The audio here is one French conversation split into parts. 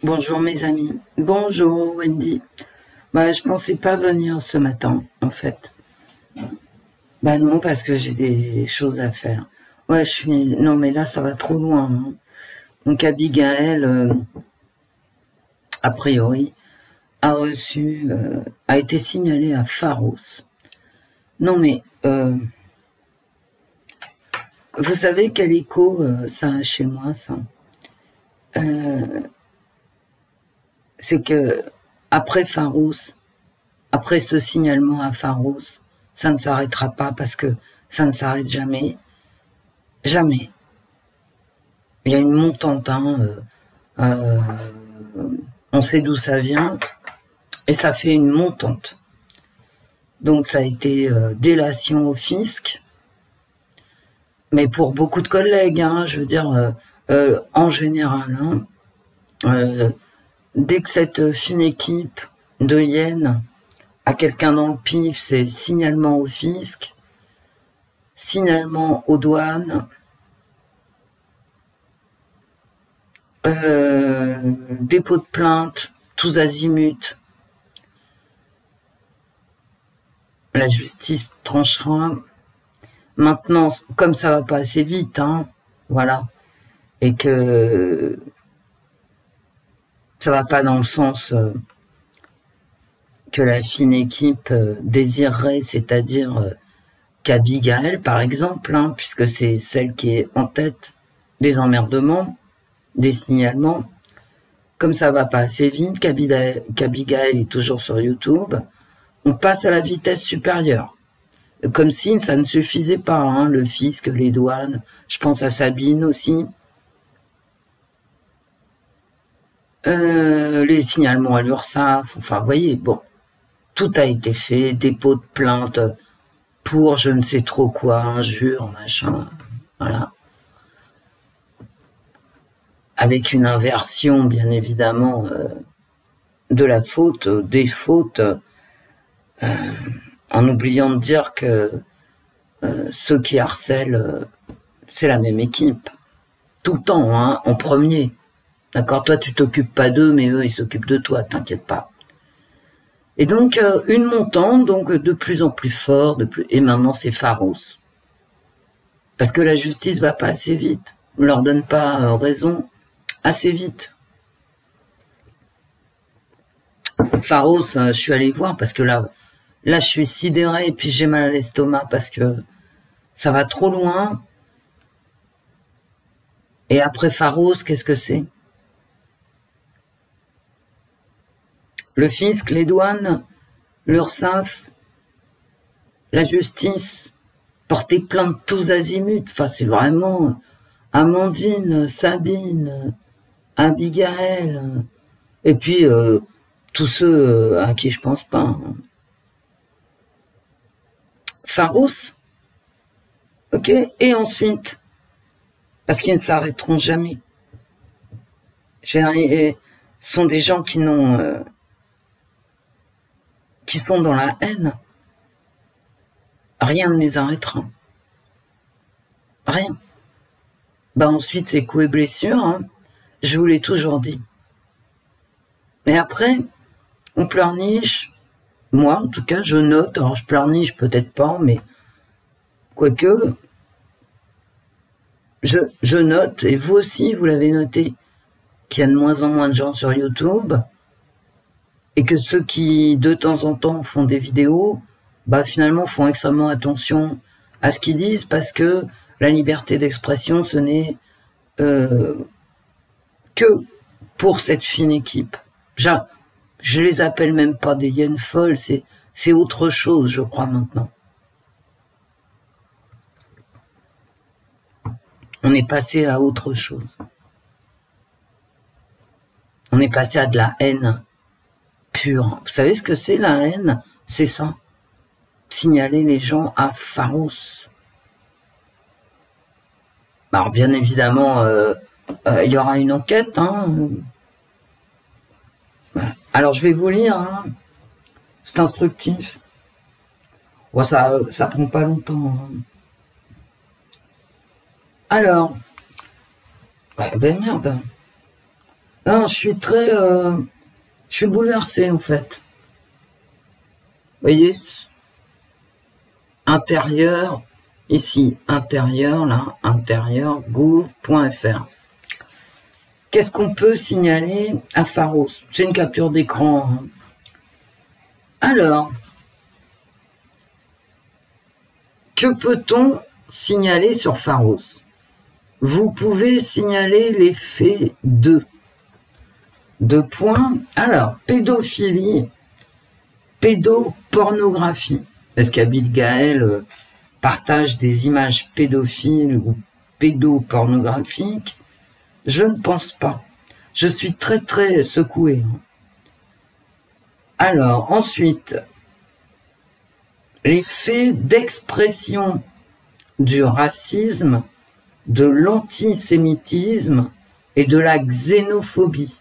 Bonjour mes amis. Bonjour Wendy. Je pensais pas venir ce matin, en fait. Non, parce que j'ai des choses à faire. Ouais, Non, mais là, ça va trop loin. Hein. Donc Abigail, a priori, a été signalée à Pharos. Non, mais vous savez quel écho ça a chez moi, ça. C'est que après Pharos, après ce signalement à Pharos, ça ne s'arrêtera pas parce que ça ne s'arrête jamais. Jamais. Il y a une montante, hein, on sait d'où ça vient, et ça fait une montante. Donc ça a été délation au fisc, mais pour beaucoup de collègues, hein, je veux dire, en général, hein, dès que cette fine équipe de hyènes a quelqu'un dans le pif, c'est signalement au fisc, signalement aux douanes, dépôt de plainte, tous azimuts. La justice tranchera. Maintenant, comme ça va pas assez vite, hein, voilà, et que ça va pas dans le sens que la fine équipe désirerait, c'est-à-dire qu'Abigail, par exemple, hein, puisque c'est celle qui est en tête des emmerdements, des signalements, comme ça va pas assez vite, qu'Abigail est toujours sur YouTube, on passe à la vitesse supérieure. Comme si ça ne suffisait pas, hein, le fisc, les douanes, je pense à Sabine aussi. Les signalements à l'URSSAF, enfin, vous voyez, bon, tout a été fait, dépôt de plainte pour je ne sais trop quoi, injure, machin, voilà. Avec une inversion, bien évidemment, de la faute, des fautes, en oubliant de dire que ceux qui harcèlent, c'est la même équipe. Tout le temps, hein, en premier. D'accord, toi, tu t'occupes pas d'eux, mais eux, ils s'occupent de toi, t'inquiète pas. Et donc, une montante, donc de plus en plus fort, et maintenant, c'est Pharos. Parce que la justice va pas assez vite. On leur donne pas raison assez vite. Pharos, je suis allée voir parce que là, je suis sidérée et puis j'ai mal à l'estomac parce que ça va trop loin. Et après Pharos, qu'est-ce que c'est? Le fisc, les douanes, l'URSSAF, la justice, porter plainte tous azimuts. Enfin, c'est vraiment Amandine, Sabine, Abigail, et puis tous ceux à qui je pense pas. Pharos, ok, et ensuite, parce qu'ils ne s'arrêteront jamais. Ce sont des gens qui n'ont, qui sont dans la haine. Rien ne les arrêtera. Rien. Ensuite, c'est coups et blessures, hein. Je vous l'ai toujours dit. Mais après, on pleurniche. Moi, en tout cas, je note. Alors, je pleurniche peut-être pas, mais quoique, je note, et vous aussi, vous l'avez noté, qu'il y a de moins en moins de gens sur YouTube, et que ceux qui, de temps en temps, font des vidéos, finalement, font extrêmement attention à ce qu'ils disent, parce que la liberté d'expression, ce n'est que pour cette fine équipe. Je les appelle même pas des hyènes folles, c'est autre chose, je crois, maintenant. On est passé à autre chose. On est passé à de la haine pure. Vous savez ce que c'est, la haine? C'est ça. Signaler les gens à Pharos. Alors, bien évidemment, il y aura une enquête, hein. Alors, je vais vous lire, hein. C'est instructif. Bon, ça prend pas longtemps, hein. Alors, merde. Non, je suis très... je suis bouleversé, en fait. Vous voyez, intérieur, ici, intérieur, là, intérieur, gouv.fr. Qu'est-ce qu'on peut signaler à Pharos? C'est une capture d'écran. Hein. Alors, que peut-on signaler sur Pharos? Vous pouvez signaler les faits de 2 points. Alors, pédophilie, pédopornographie. Est-ce qu'Abigaël partage des images pédophiles ou pédopornographiques? Je ne pense pas. Je suis très très secoué. Alors, ensuite, les faits d'expression du racisme, de l'antisémitisme et de la xénophobie.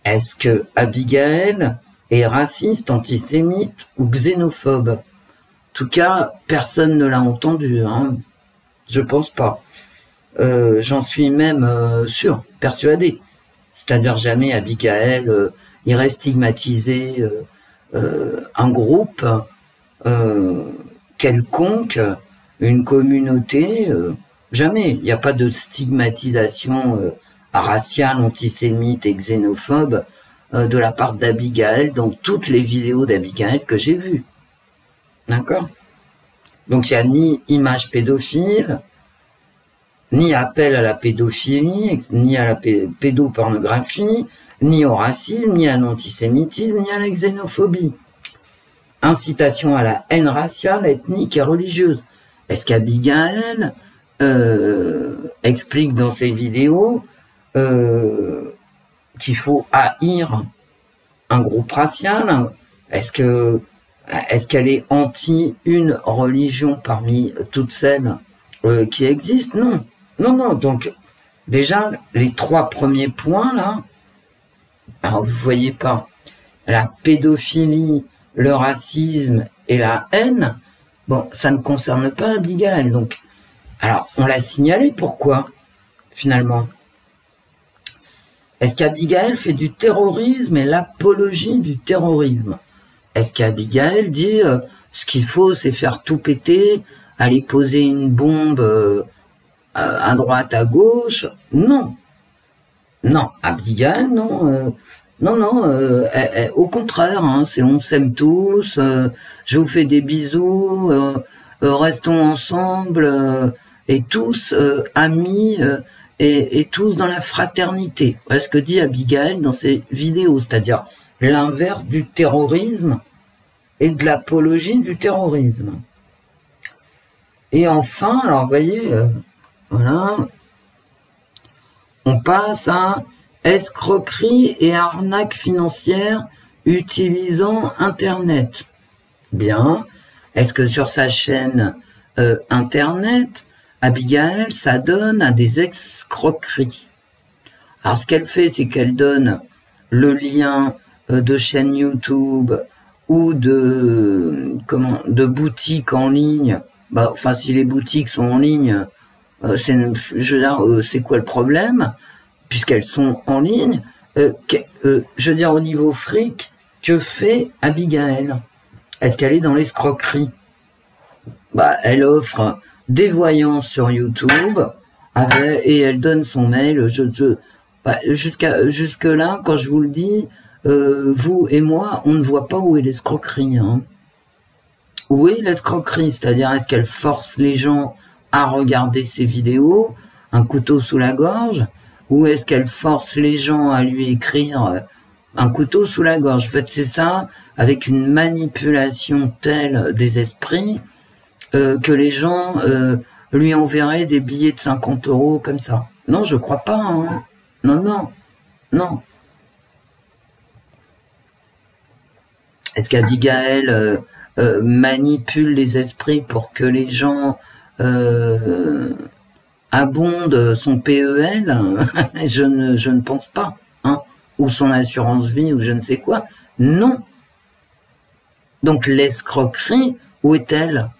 Est-ce que Abigaël est raciste, antisémite ou xénophobe? En tout cas, personne ne l'a entendu. Hein. Je pense pas. J'en suis même sûr, persuadé. C'est-à-dire jamais Abigaël irait stigmatiser un groupe quelconque, une communauté. Jamais. Il n'y a pas de stigmatisation raciale, antisémite et xénophobe de la part d'Abigaël dans toutes les vidéos d'Abigaël que j'ai vues. D'accord? Donc il n'y a ni image pédophile, ni appel à la pédophilie, ni à la pédopornographie, ni au racisme, ni à l'antisémitisme, ni à la xénophobie. Incitation à la haine raciale, ethnique et religieuse. Est-ce qu'Abigaël explique dans ses vidéos qu'il faut haïr un groupe racial? Est-ce qu'elle est anti une religion parmi toutes celles qui existent? Non. Non, non. Donc, déjà, les 3 premiers points, là, alors vous voyez pas, la pédophilie, le racisme et la haine, bon, ça ne concerne pas Abigaël. Donc, alors, on l'a signalé, pourquoi, finalement? Est-ce qu'Abigaël fait du terrorisme et l'apologie du terrorisme? Est-ce qu'Abigaël dit ce qu'il faut, c'est faire tout péter, aller poser une bombe à droite, à gauche? Non. Non, Abigaël, non. Non, au contraire, hein, c'est on s'aime tous, je vous fais des bisous, restons ensemble, et tous amis, et tous dans la fraternité. Voilà ce que dit Abigaël dans ses vidéos, c'est-à-dire l'inverse du terrorisme et de l'apologie du terrorisme. Et enfin, alors vous voyez, voilà, on passe à escroquerie et arnaque financière utilisant Internet. Bien. Est-ce que sur sa chaîne Internet, Abigaël s'adonne à des escroqueries? Alors ce qu'elle fait, c'est qu'elle donne le lien de chaîne YouTube ou de boutiques en ligne. Bah, enfin, si les boutiques sont en ligne, c'est quoi le problème? Puisqu'elles sont en ligne, je veux dire, au niveau fric, que fait Abigaël? Est-ce qu'elle est dans l'escroquerie? Bah, elle offre des voyances sur YouTube et elle donne son mail. Bah, jusque-là, quand je vous le dis, vous et moi, on ne voit pas où est l'escroquerie. Hein. Où est l'escroquerie? C'est-à-dire, est-ce qu'elle force les gens à regarder ses vidéos, un couteau sous la gorge? Ou est-ce qu'elle force les gens à lui écrire un couteau sous la gorge? En fait, c'est ça, avec une manipulation telle des esprits, que les gens lui enverraient des billets de 50 € comme ça. Non, je crois pas. Hein. Non, non, non. Est-ce qu'Abigaël manipule les esprits pour que les gens abonde son PEL, je ne pense pas, hein, ou son assurance vie, ou je ne sais quoi. Non. Donc l'escroquerie, où est-elle?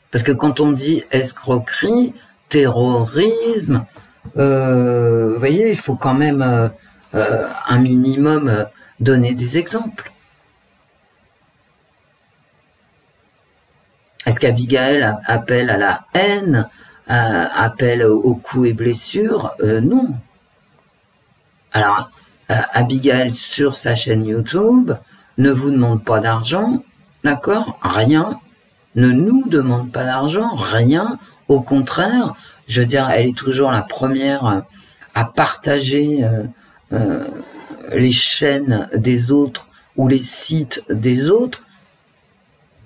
Parce que quand on dit escroquerie, terrorisme, vous voyez, il faut quand même un minimum donner des exemples. Est-ce qu'Abigail appelle à la haine, appelle aux coups et blessures? Non. Alors, Abigail, sur sa chaîne YouTube, ne vous demande pas d'argent, d'accord? Rien. Ne nous demande pas d'argent, rien. Au contraire, je veux dire, elle est toujours la première à partager les chaînes des autres ou les sites des autres.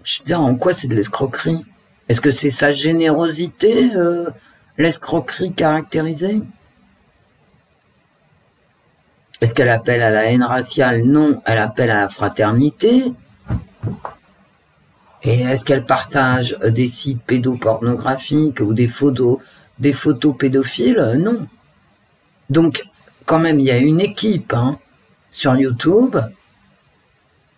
Je veux dire, en quoi c'est de l'escroquerie? Est-ce que c'est sa générosité, l'escroquerie caractérisée? Est-ce qu'elle appelle à la haine raciale? Non, elle appelle à la fraternité. Et est-ce qu'elle partage des sites pédopornographiques ou des photos pédophiles? Non. Donc, quand même, il y a une équipe sur YouTube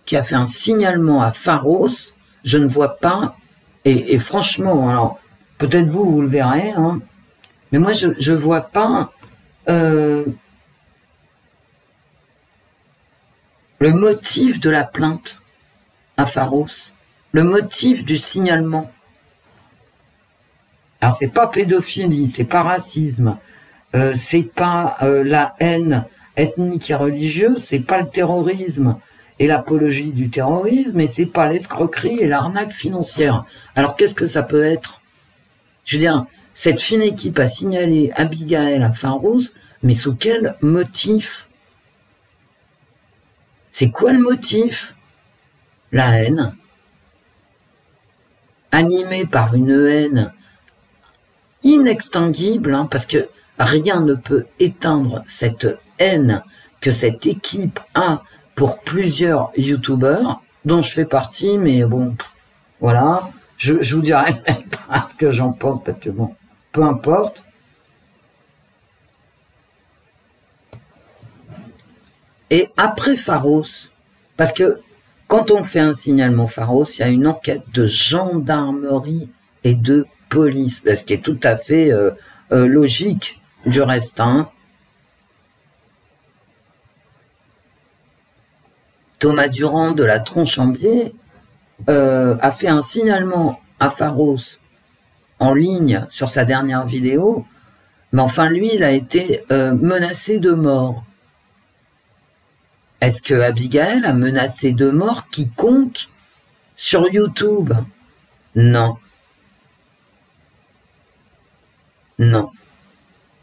qui a fait un signalement à Pharos. Je ne vois pas, et franchement, alors, peut-être vous le verrez, mais moi, je vois pas le motif de la plainte à Pharos, le motif du signalement. Alors, c'est pas pédophilie, c'est pas racisme, c'est pas la haine ethnique et religieuse, c'est pas le terrorisme et l'apologie du terrorisme, et c'est pas l'escroquerie et l'arnaque financière. Alors, qu'est-ce que ça peut être? Je veux dire, cette fine équipe a signalé Abigail à Pharos, mais sous quel motif? C'est quoi le motif? La haine. Animée par une haine inextinguible, parce que rien ne peut éteindre cette haine que cette équipe a pour plusieurs youtubeurs, dont je fais partie, mais bon, voilà, je vous dirai même pas ce que j'en pense, parce que bon, peu importe. Et après Pharos, parce que quand on fait un signalement Pharos, il y a une enquête de gendarmerie et de police, ce qui est tout à fait logique du reste. Thomas Durand de la Tronchambier a fait un signalement à Pharos en ligne sur sa dernière vidéo, mais enfin lui, il a été menacé de mort. Est-ce que Abigail a menacé de mort quiconque sur YouTube? Non. Non.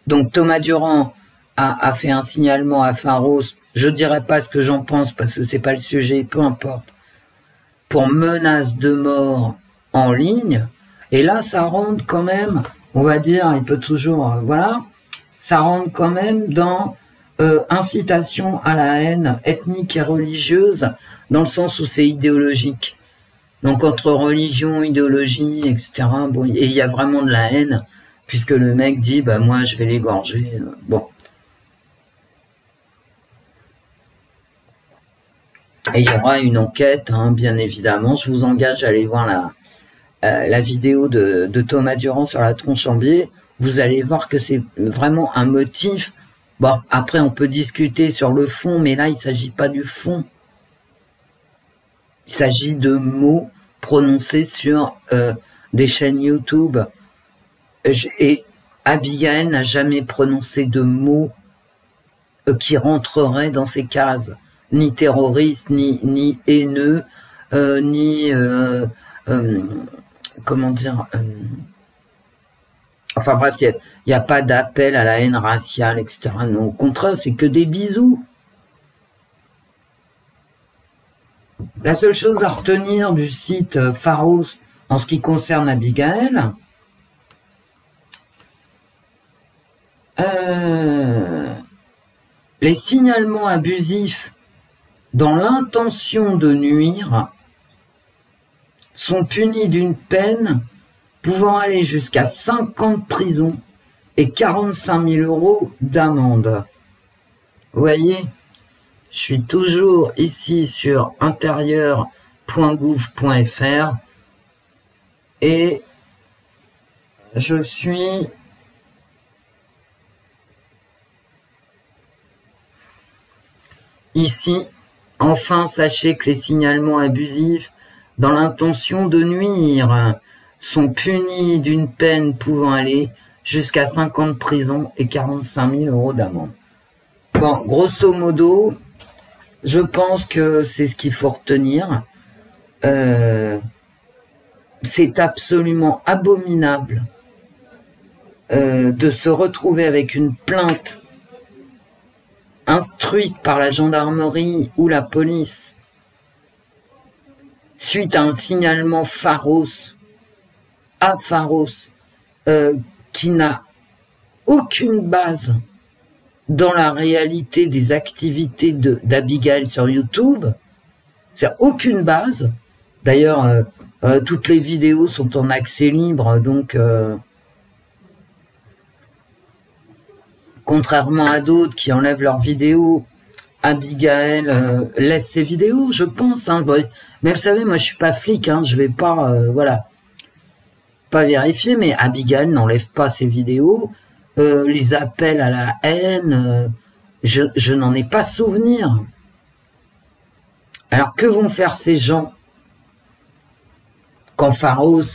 Donc Thomas Durand a fait un signalement à Pharos, je dirais pas ce que j'en pense parce que c'est pas le sujet, peu importe, pour menace de mort en ligne, et là ça rentre quand même, on va dire, il peut toujours, voilà, ça rentre quand même dans incitation à la haine ethnique et religieuse, dans le sens où c'est idéologique. Donc entre religion, idéologie, etc. Bon, et il y a vraiment de la haine, puisque le mec dit, bah moi je vais l'égorger. Bon. Et il y aura une enquête, bien évidemment. Je vous engage à aller voir la vidéo de Thomas Durand sur la Tronchambier. Vous allez voir que c'est vraiment un motif. Bon, après on peut discuter sur le fond, mais là il ne s'agit pas du fond. Il s'agit de mots prononcés sur des chaînes YouTube. Et Abigail n'a jamais prononcé de mots qui rentreraient dans ces cases. Ni terroriste, ni haineux, ni... comment dire... enfin bref, il n'y a pas d'appel à la haine raciale, etc. Non, au contraire, c'est que des bisous. La seule chose à retenir du site Pharos en ce qui concerne Abigail, les signalements abusifs dans l'intention de nuire sont punis d'une peine pouvant aller jusqu'à 5 ans de prison et 45 000 € d'amende. Vous voyez, je suis toujours ici sur intérieur.gouv.fr et je suis Ici, enfin, sachez que les signalements abusifs dans l'intention de nuire sont punis d'une peine pouvant aller jusqu'à 5 ans de prison et 45 000 € d'amende. Bon, grosso modo, je pense que c'est ce qu'il faut retenir. C'est absolument abominable de se retrouver avec une plainte instruite par la gendarmerie ou la police suite à un signalement Pharos, qui n'a aucune base dans la réalité des activités d'Abigail sur YouTube. C'est aucune base. D'ailleurs, toutes les vidéos sont en accès libre, donc contrairement à d'autres qui enlèvent leurs vidéos, Abigail laisse ses vidéos, je pense. Hein. Mais vous savez, moi je suis pas flic, hein, je vais pas, voilà, pas vérifier, mais Abigail n'enlève pas ses vidéos. Les appels à la haine, je n'en ai pas souvenir. Alors que vont faire ces gens quand Pharos,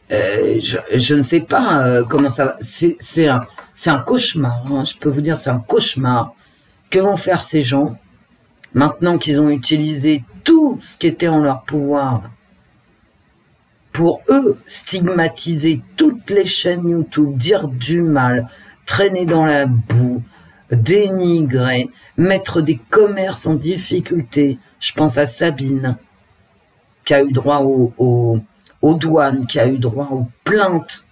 je ne sais pas comment ça va. C'est un cauchemar, hein, je peux vous dire, c'est un cauchemar. Que vont faire ces gens maintenant qu'ils ont utilisé tout ce qui était en leur pouvoir pour eux stigmatiser toutes les chaînes YouTube, dire du mal, traîner dans la boue, dénigrer, mettre des commerces en difficulté. Je pense à Sabine, qui a eu droit aux douanes, qui a eu droit aux plaintes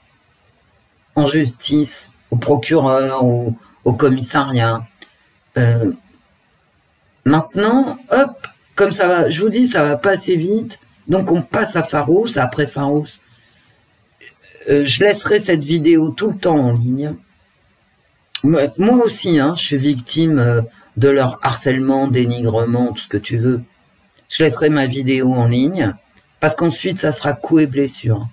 en justice, au procureur, au commissariat. Maintenant, hop, comme ça va, je vous dis, ça va pas assez vite, donc on passe à Pharos, après Pharos. Je laisserai cette vidéo tout le temps en ligne. Moi aussi, hein, je suis victime de leur harcèlement, dénigrement, tout ce que tu veux. Je laisserai ma vidéo en ligne, parce qu'ensuite, ça sera coups et blessures.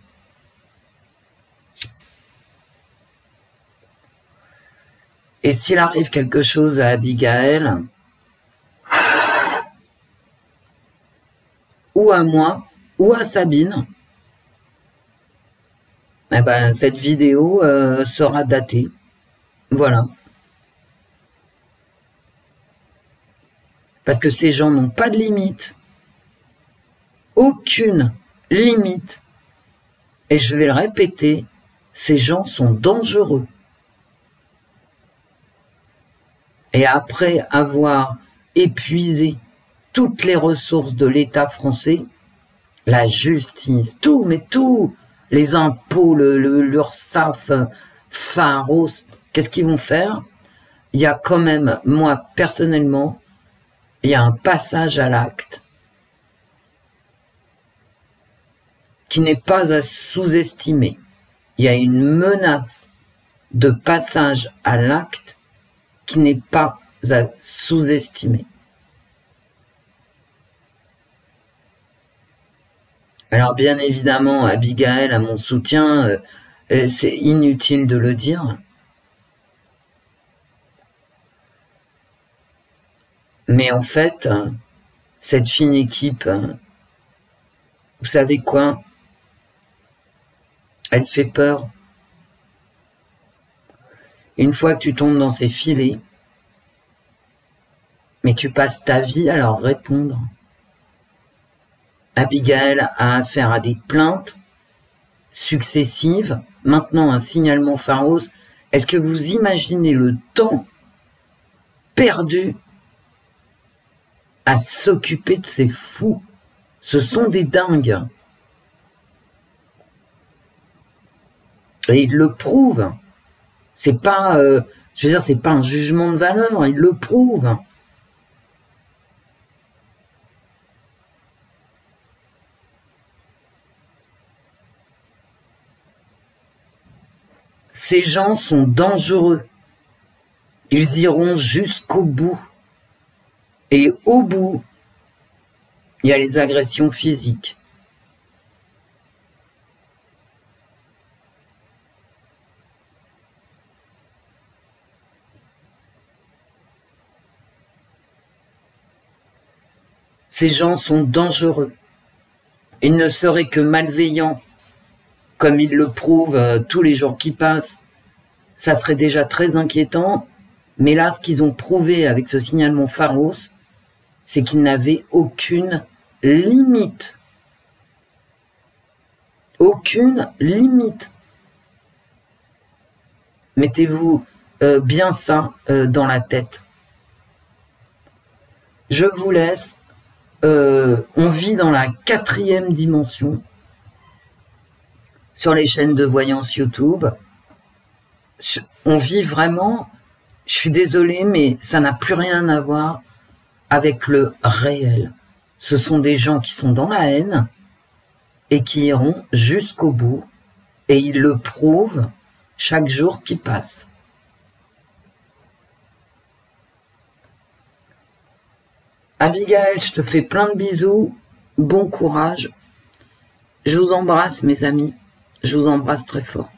Et s'il arrive quelque chose à Abigail, ou à moi, ou à Sabine, eh ben, cette vidéo sera datée. Voilà. Parce que ces gens n'ont pas de limite. Aucune limite. Et je vais le répéter, ces gens sont dangereux. Et après avoir épuisé toutes les ressources de l'État français, la justice, tout, mais tout, les impôts, l'URSSAF, Pharos, qu'est-ce qu'ils vont faire? Il y a quand même, moi, personnellement, il y a un passage à l'acte qui n'est pas à sous-estimer. Il y a une menace de passage à l'acte qui n'est pas à sous-estimer. Alors bien évidemment, Abigail a mon soutien, c'est inutile de le dire. Mais en fait, cette fine équipe, vous savez quoi? Elle fait peur. Une fois que tu tombes dans ces filets, mais tu passes ta vie à leur répondre. Abigail a affaire à des plaintes successives, maintenant un signalement Pharos. Est-ce que vous imaginez le temps perdu à s'occuper de ces fous? Ce sont des dingues. Et ils le prouvent. C'est pas, je veux dire, c'est pas un jugement de valeur, ils le prouvent. Ces gens sont dangereux. Ils iront jusqu'au bout. Et au bout, il y a les agressions physiques. Ces gens sont dangereux. Ils ne seraient que malveillants, comme ils le prouvent tous les jours qui passent. Ça serait déjà très inquiétant, mais là, ce qu'ils ont prouvé avec ce signalement Pharos, c'est qu'ils n'avaient aucune limite. Aucune limite. Mettez-vous bien ça dans la tête. Je vous laisse. On vit dans la 4e dimension sur les chaînes de voyance YouTube. On vit vraiment, je suis désolée, mais ça n'a plus rien à voir avec le réel. Ce sont des gens qui sont dans la haine et qui iront jusqu'au bout, et ils le prouvent chaque jour qui passe. Abigail, je te fais plein de bisous, bon courage. Je vous embrasse mes amis, je vous embrasse très fort.